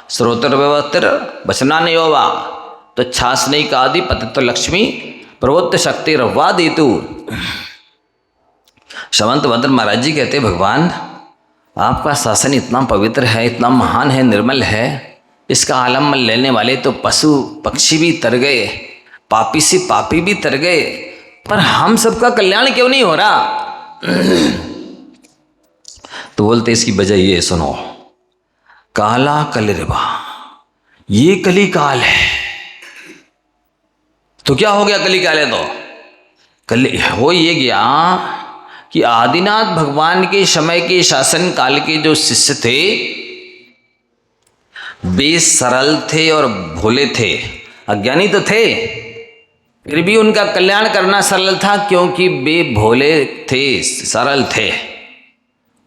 श्रोतर्वतिर वचनानयोवा तो छासने का आदि पतित्व लक्ष्मी प्रवृत्त शक्ति रवा देतु। शमंत भद्र महाराज जी कहते, भगवान आपका शासन इतना पवित्र है, इतना महान है, निर्मल है, इसका आलम्बन लेने वाले तो पशु पक्षी भी तर गए, पापी से पापी भी तर गए, पर हम सबका कल्याण क्यों नहीं हो रहा? तो बोलते इसकी वजह ये सुनो, काला कलिरवा, ये कली काल है। तो क्या हो गया कली काल है? तो कली हो ये गया कि आदिनाथ भगवान के समय के शासन काल के जो शिष्य थे वे सरल थे और भोले थे, अज्ञानी तो थे, फिर भी उनका कल्याण करना सरल था क्योंकि वे भोले थे, सरल थे।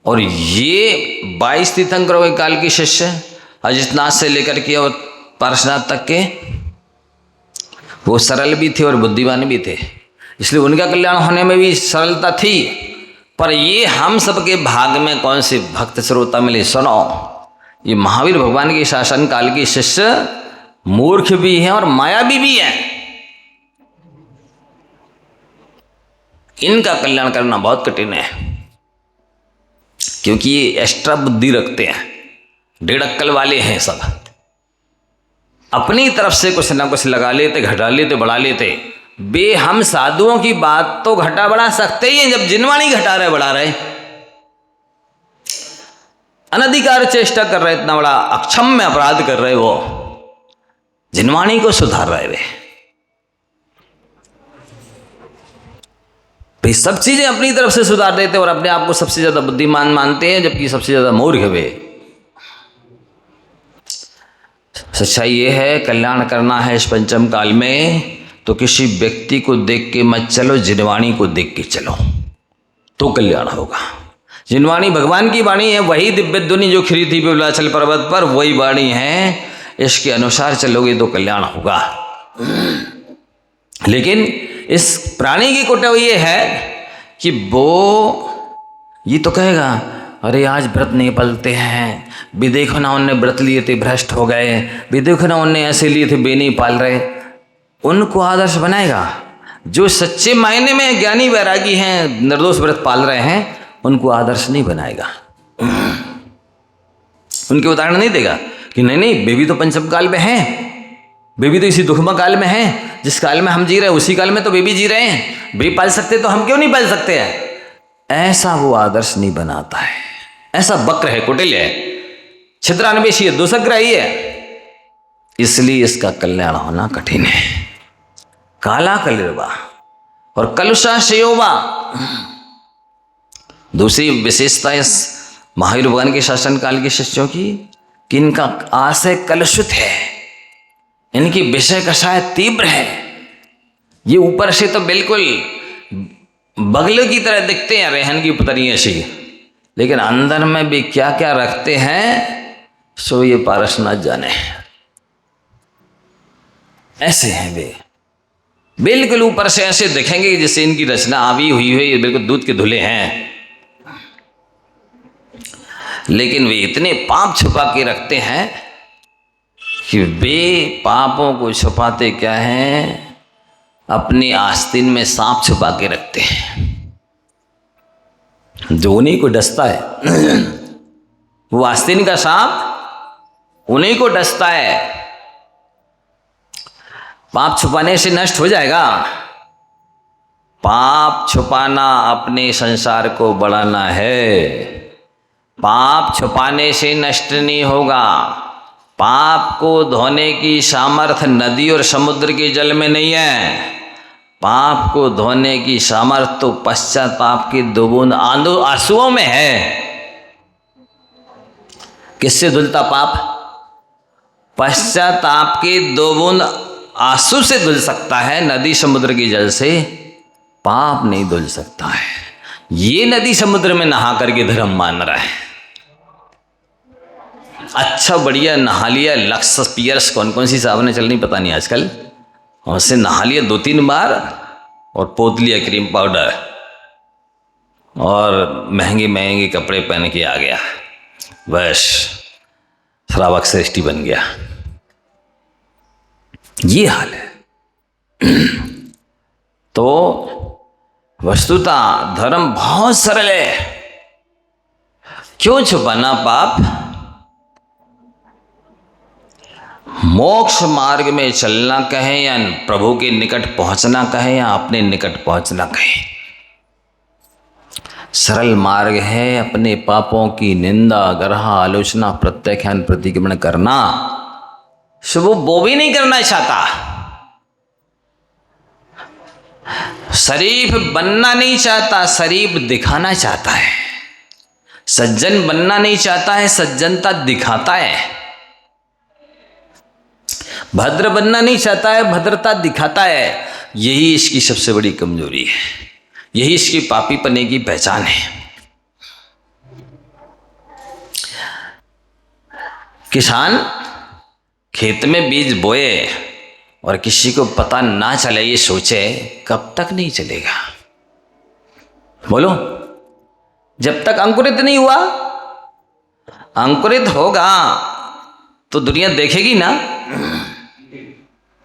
और ये 22 तीर्थंकरों के काल के शिष्य अजितनाथ से लेकर के और पार्श्वनाथ तक के, वो सरल भी थे और बुद्धिमान भी थे, इसलिए उनका कल्याण होने में भी सरलता थी। पर ये हम सबके भाग में कौन से भक्त श्रोता मिले? सुनो, ये महावीर भगवान के शासन काल के शिष्य मूर्ख भी हैं और मायावी भी हैं। इनका कल्याण करना बहुत कठिन है क्योंकि ये एक्स्ट्रा बुद्धि रखते हैं, डेढ़ अक्कल वाले हैं सब, अपनी तरफ से कुछ ना कुछ लगा लेते, घटा लेते, बढ़ा लेते। बे हम साधुओं की बात तो घटा बढ़ा सकते ही हैं, जब जिनवाणी घटा रहे बढ़ा रहे, अनधिकार चेष्टा कर रहे, इतना बड़ा अक्षम्य अपराध कर रहे, वो जिनवाणी को सुधार रहे वे सब चीजें अपनी तरफ से सुधार देते और अपने आप को सबसे ज्यादा बुद्धिमान मानते हैं, जबकि सबसे ज्यादा मूर्ख वे। सच्चाई ये है, कल्याण करना है इस पंचम काल में तो किसी व्यक्ति को देख के मत चलो, जिनवाणी को देख के चलो तो कल्याण होगा। जिनवाणी भगवान की वाणी है, वही दिव्य ध्वनि जो खिरी थी विंध्याचल पर्वत पर, वही वाणी है, इसके अनुसार चलोगे तो कल्याण होगा। लेकिन इस प्राणी की कुटव ये है कि वो ये तो कहेगा, अरे आज व्रत नहीं पलते हैं, भी देखो ना उनने व्रत लिए थे भ्रष्ट हो गए, भी देखो ना उनने ऐसे लिए थे बे नहीं पाल रहे। उनको आदर्श बनाएगा। जो सच्चे मायने में ज्ञानी वैरागी हैं, निर्दोष व्रत पाल रहे हैं, उनको आदर्श नहीं बनाएगा, उनके उदाहरण नहीं देगा कि नहीं नहीं वे भी तो पंचम काल में हैं, वे भी तो इसी दुखमा काल में हैं, जिस काल में हम जी रहे हैं उसी काल में तो वे भी जी रहे हैं, वे पाल सकते तो हम क्यों नहीं पाल सकते हैं। ऐसा वो आदर्श नहीं बनाता है, ऐसा वक्र है, कुटिल है, छिद्रान्वेषी है, दोषग्राही है, इसलिए इसका कल्याण होना कठिन है। काला कलिरवा और कलुषा शयोवा, दूसरी विशेषता इस महावीर भगवान के शासन काल के शिष्यों की कि इनका आशय कलुषित है, इनकी विषय कषाय तीव्र है। ये ऊपर से तो बिल्कुल बगले की तरह दिखते हैं, रेहन की पुतरी ऐसी, लेकिन अंदर में भी क्या क्या रखते हैं सो ये पारसनाथ जाने। ऐसे हैं वे, बिल्कुल ऊपर से ऐसे दिखेंगे जैसे इनकी रचना आवी हुई है, ये बिल्कुल दूध के धुले हैं, लेकिन वे इतने पाप छुपा के रखते हैं कि वे पापों को छुपाते क्या हैं, अपनी आस्तीन में सांप छुपा के रखते हैं। जो उन्हीं को डसता है वो आस्तीन का सांप उन्हीं को डसता है। पाप छुपाने से नष्ट हो जाएगा, पाप छुपाना अपने संसार को बढ़ाना है, पाप छुपाने से नष्ट नहीं होगा। पाप को धोने की सामर्थ्य नदी और समुद्र के जल में नहीं है, पाप को धोने की सामर्थ्य तो पश्चाताप के दो बूंद आंसुओं में है। किससे धुलता पाप? पश्चाताप के दो बूंद आंसू से धुल सकता है, नदी समुद्र के जल से पाप नहीं धुल सकता है। ये नदी समुद्र में नहा करके धर्म मान रहा है। अच्छा बढ़िया नहा लिया, लक्स पियर्स कौन कौन सी साबुनें चल रही पता नहीं आजकल, और उससे नहा लिया 2-3 बार और पोत लिया क्रीम पाउडर और महंगे महंगे कपड़े पहन के आ गया, बस श्रावक श्रेष्ठी बन गया। ये हाल है। तो वस्तुतः धर्म बहुत सरल है। क्यों छुपाना पाप? मोक्ष मार्ग में चलना कहें या प्रभु के निकट पहुंचना कहें या अपने निकट पहुंचना कहें, सरल मार्ग है अपने पापों की निंदा, ग्रह, आलोचना, प्रत्याख्यान, प्रतिक्रमण करना। शुभ वो भी नहीं करना चाहता, शरीफ बनना नहीं चाहता, शरीफ दिखाना चाहता है। सज्जन बनना नहीं चाहता है, सज्जनता दिखाता है। भद्र बनना नहीं चाहता है, भद्रता दिखाता है। यही इसकी सबसे बड़ी कमजोरी है, यही इसकी पापी पने की पहचान है। किसान खेत में बीज बोए और किसी को पता ना चले, ये सोचे कब तक नहीं चलेगा? बोलो, जब तक अंकुरित नहीं हुआ। अंकुरित होगा तो दुनिया देखेगी ना।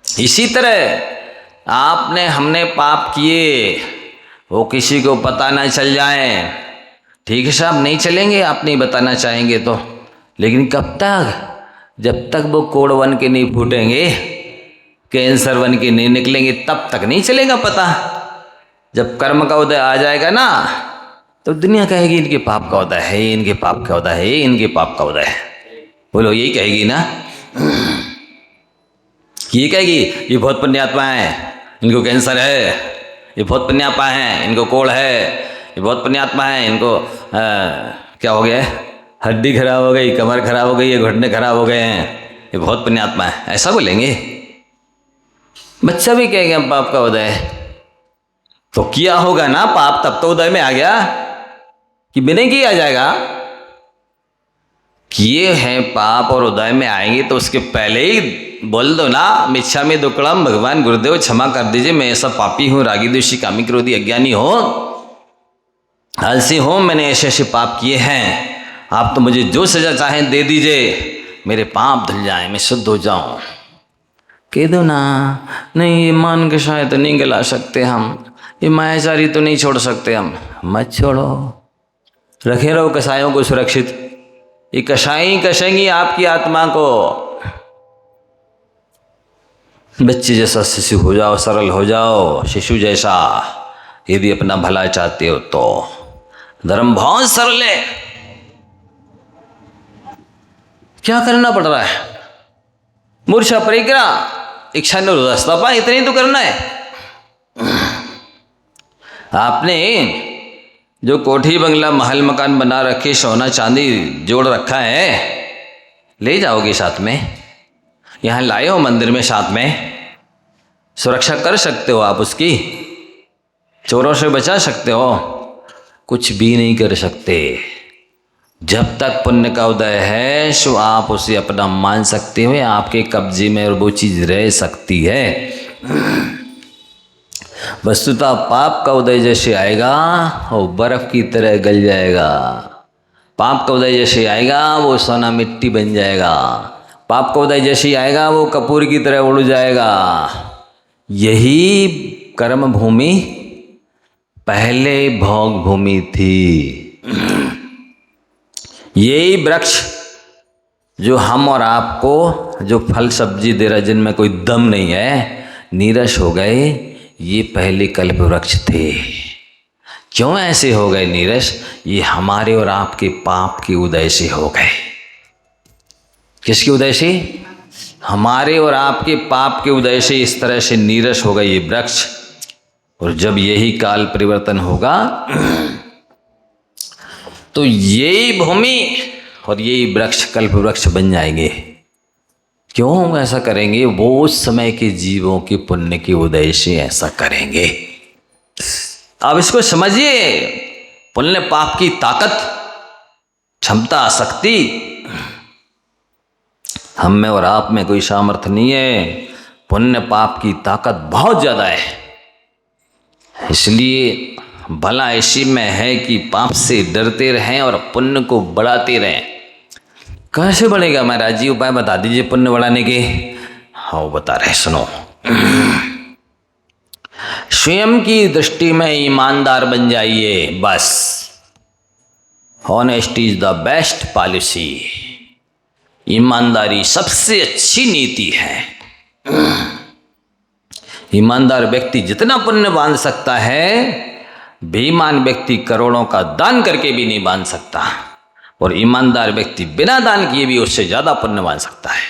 इसी तरह आपने हमने पाप किए, वो किसी को पता ना चल जाए, ठीक है साहब, नहीं चलेंगे, आप नहीं बताना चाहेंगे तो। लेकिन कब तक? जब तक वो कोड़ बन के नहीं फूटेंगे, कैंसर बन के नहीं निकलेंगे, तब तक नहीं चलेगा पता। जब कर्म का उदय आ जाएगा ना, तो दुनिया कहेगी इनके पाप का उदय है, इनके पाप का उदय है, इनके पाप का उदय है। बोलो, यही कहेगी ना? ये कहेगी ये बहुत पुण्यात्मा है, इनको कैंसर है, ये बहुत पुण्यात्मा है, इनको कोढ़ है, ये बहुत पुण्यात्मा है, इनको क्या हो गया है, हड्डी खराब हो गई, कमर खराब हो गई, ये घुटने खराब हो गए हैं, ये बहुत पुण्यात्मा है, ऐसा बोलेंगे। बच्चा भी कहेगा पाप का उदय है, तो किया होगा ना पाप, तब तो उदय में आ गया कि बिना किया जाएगा। किए हैं पाप और उदय में आएंगे तो उसके पहले ही बोल दो ना, मिच्छामि दुक्कड़म, भगवान गुरुदेव क्षमा कर दीजिए, मैं ऐसा पापी हूँ, रागी द्वेषी कामी क्रोधी अज्ञानी हो, आलसी हूँ, मैंने ऐसे ऐसे पाप किए हैं, आप तो मुझे जो सजा चाहें दे दीजिए, मेरे पाप धुल जाएं, मैं शुद्ध हो जाऊं। कह दो ना, नहीं ये मान के शायद तो नहीं गला सकते हम, ये मायाचारी तो नहीं छोड़ सकते हम। मत छोड़ो, रखे रहो कसायों को सुरक्षित। ये कसाई कसेंगी आपकी आत्मा को। बच्चे जैसा शिशु हो जाओ, सरल हो जाओ, शिशु जैसा, यदि अपना भला चाहते हो तो। धर्म बहुत सरल है। क्या करना पड़ रहा है? मूर्छा परिक्रा, इच्छा निरोधस्तपा, इतनी तो करना है। आपने जो कोठी बंगला महल मकान बना रखे, सोना चांदी जोड़ रखा है, ले जाओगे साथ में? यहाँ लाए हो मंदिर में साथ में? सुरक्षा कर सकते हो आप उसकी? चोरों से बचा सकते हो? कुछ भी नहीं कर सकते। जब तक पुण्य का उदय है सो आप उसे अपना मान सकते हो, आपके कब्जे में और वो चीज रह सकती है। वस्तुतः पाप का उदय जैसे आएगा वो बर्फ की तरह गल जाएगा। पाप का उदय जैसे आएगा वो सोना मिट्टी बन जाएगा। पाप का उदय जैसे आएगा वो कपूर की तरह उड़ जाएगा। यही कर्म भूमि पहले भोग भूमि थी। यही वृक्ष जो हम और आपको जो फल सब्जी दे रहा, जिनमें कोई दम नहीं है, नीरस हो गए, ये पहले कल्प वृक्ष थे। क्यों ऐसे हो गए नीरस? ये हमारे और आपके पाप के उदय से हो गए। किसके उदय से? हमारे और आपके पाप के उदय से इस तरह से नीरस हो गए ये वृक्ष। और जब यही काल परिवर्तन होगा तो यही भूमि और यही वृक्ष कल्प वृक्ष बन जाएंगे। क्यों हम ऐसा करेंगे? वो उस समय के जीवों के पुण्य के उदय से ऐसा करेंगे। अब इसको समझिए, पुण्य पाप की ताकत, क्षमता, शक्ति हम में और आप में कोई सामर्थ्य नहीं है। पुण्य पाप की ताकत बहुत ज़्यादा है। इसलिए भला इसी में है कि पाप से डरते रहें और पुण्य को बढ़ाते रहें। कैसे बढ़ेगा महाराज जी, उपाय बता दीजिए पुण्य बढ़ाने के। हाँ वो बता रहे, सुनो। स्वयं की दृष्टि में ईमानदार बन जाइए, बस। Honesty is the best policy. ईमानदारी सबसे अच्छी नीति है। ईमानदार व्यक्ति जितना पुण्य बांध सकता है, बेईमान व्यक्ति करोड़ों का दान करके भी नहीं बांध सकता। और ईमानदार व्यक्ति बिना दान किए भी उससे ज्यादा पुण्य बांध सकता है।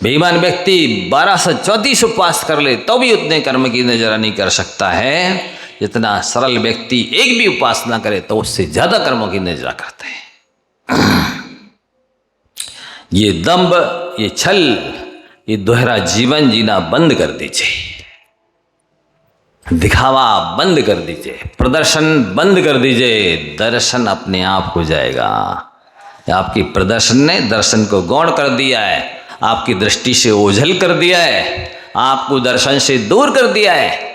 बेईमान व्यक्ति 1234 उपवास कर ले तो भी उतने कर्म की नजर नहीं कर सकता है जितना सरल व्यक्ति एक भी उपवास ना करे तो उससे ज्यादा कर्मों की नजर करता है। ये दंभ, ये छल, ये दोहरा जीवन जीना बंद कर दीजिए। दिखावा बंद कर दीजिए, प्रदर्शन बंद कर दीजिए। दर्शन अपने आप हो जाएगा। आपकी प्रदर्शन ने दर्शन को गौण कर दिया है, आपकी दृष्टि से ओझल कर दिया है, आपको दर्शन से दूर कर दिया है,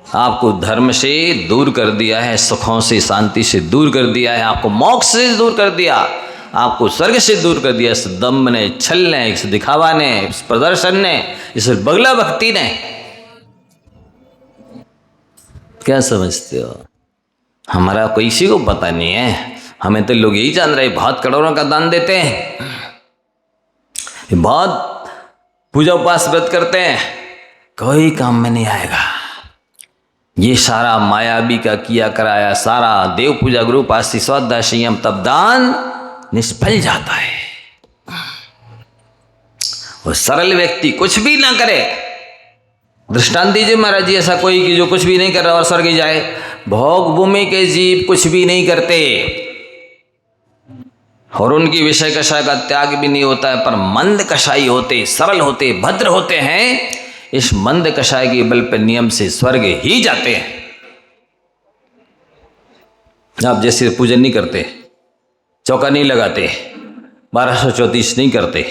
आपको धर्म से दूर कर दिया है, सुखों से, शांति से दूर कर दिया है, आपको मोक्ष से दूर कर दिया, आपको स्वर्ग से दूर कर दिया। इस दम्भ ने, छल ने, इस दिखावा ने, इस प्रदर्शन ने, इस बगला भक्ति ने। क्या समझते हो? हमारा किसी को पता नहीं है। हमें तो लोग यही जान रहे बहुत करोड़ों का दान देते हैं, बहुत पूजा उपास व्रत करते हैं, कोई काम में नहीं आएगा। ये सारा मायावी का किया कराया सारा देव पूजा ग्रुप आस्ति स्वाध्याय संयम तप दान निष्फल जाता है। वो सरल व्यक्ति कुछ भी ना करे। दृष्टांत दीजिए महाराज जी ऐसा कोई कि जो कुछ भी नहीं कर रहा और स्वर्ग जाए। भोग भूमि के जीव कुछ भी नहीं करते और उनकी विषय कषाय का त्याग भी नहीं होता है, पर मंद कषाई होते, सरल होते, भद्र होते हैं। इस मंद कषाय के बल पर नियम से स्वर्ग ही जाते हैं। आप जैसे पूजन नहीं करते, चौका नहीं लगाते, 1234 नहीं करते,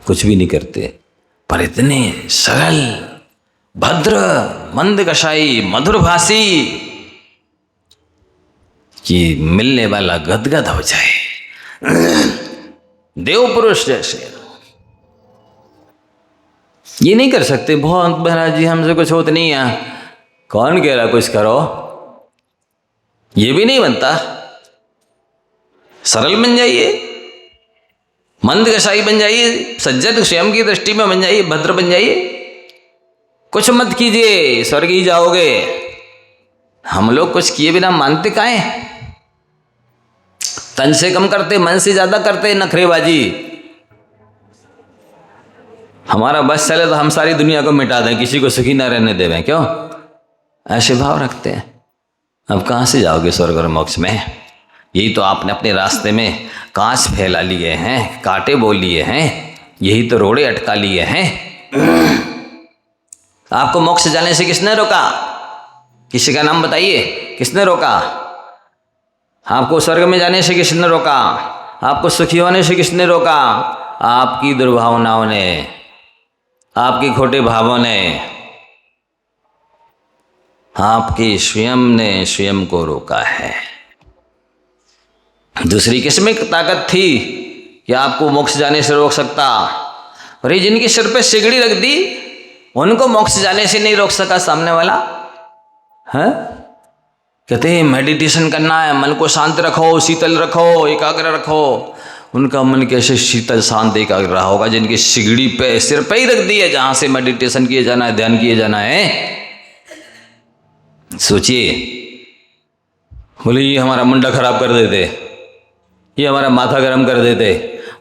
कुछ भी नहीं करते, पर इतने सरल, भद्र, मंद कषाई, मधुर भाषी कि मिलने वाला गदगद हो जाए। देव पुरुष जैसे ये नहीं कर सकते। बहुत महाराज जी हमसे कुछ होता नहीं है। कौन कह रहा कुछ करो? ये भी नहीं बनता। सरल बन जाइए, मंद कषाई बन जाइए, सज्जन स्वयं की दृष्टि में बन जाइए, भद्र बन जाइए। कुछ मत कीजिए, स्वर्ग ही जाओगे। हम लोग कुछ किए बिना मानते काहे? तन से कम करते, मन से ज्यादा करते, नखरेबाजी। हमारा बस चले तो हम सारी दुनिया को मिटा दें, किसी को सुखी न रहने देवें। क्यों ऐसे भाव रखते हैं? अब कहाँ से जाओगे स्वर्ग और मोक्ष में? यही तो आपने अपने रास्ते में कांच फैला लिए हैं, कांटे बोल लिए हैं, यही तो रोड़े अटका लिए हैं। आपको मोक्ष जाने से किसने रोका? किसी का नाम बताइए, किसने रोका? आपको स्वर्ग में जाने से किसने रोका? आपको सुखी होने से किसने रोका? आपकी दुर्भावनाओं ने, आपके खोटे भावों ने, आपके स्वयं ने स्वयं को रोका है। दूसरी किस्म की ताकत थी कि आपको मोक्ष जाने से रोक सकता, और ये जिनके सिर पे सिगड़ी रख दी उनको मोक्ष जाने से नहीं रोक सका सामने वाला है। कहते हैं मेडिटेशन करना है, मन को शांत रखो, शीतल रखो, एकाग्र रखो। उनका मन कैसे शीतल शांत एकाग्र रहा होगा जिनकी सिगड़ी पे सिर पे ही रख दी है जहां से मेडिटेशन किए जाना है, ध्यान किए जाना है। सोचिए, बोले ये हमारा मुंडा खराब कर देते, ये हमारा माथा गर्म कर देते।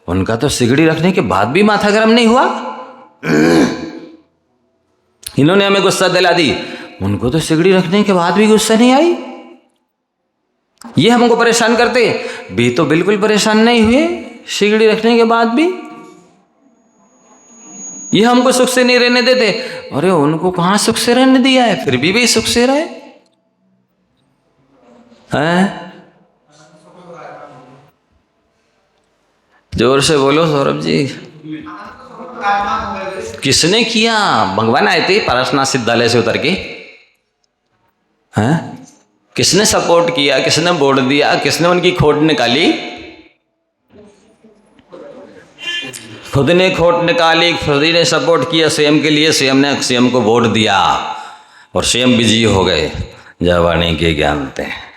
उनका तो सिगड़ी रखने के बाद भी माथा गर्म नहीं हुआ। इन्होंने हमें गुस्सा दिला दी, उनको तो सिगड़ी रखने के बाद भी गुस्सा नहीं आई। ये हमको परेशान करते, भी तो बिल्कुल परेशान नहीं हुए सिगड़ी रखने के बाद भी। ये हमको सुख से नहीं रहने देते, अरे उनको कहाँ सुख से रहने दिया है, फिर भी वे सुख से रहे हैं। जोर से बोलो सौरभ जी। किसने किया? भगवान आए थे पारसनाथ सिद्धालय से उतर के? हैं? किसने सपोर्ट किया, किसने वोट दिया, किसने उनकी खोट निकाली? खुद ने खोट निकाली, खुद ही ने सपोर्ट किया सीएम के लिए, सीएम ने सीएम को वोट दिया और सीएम बिजी हो गए जवानी के ज्ञान थे।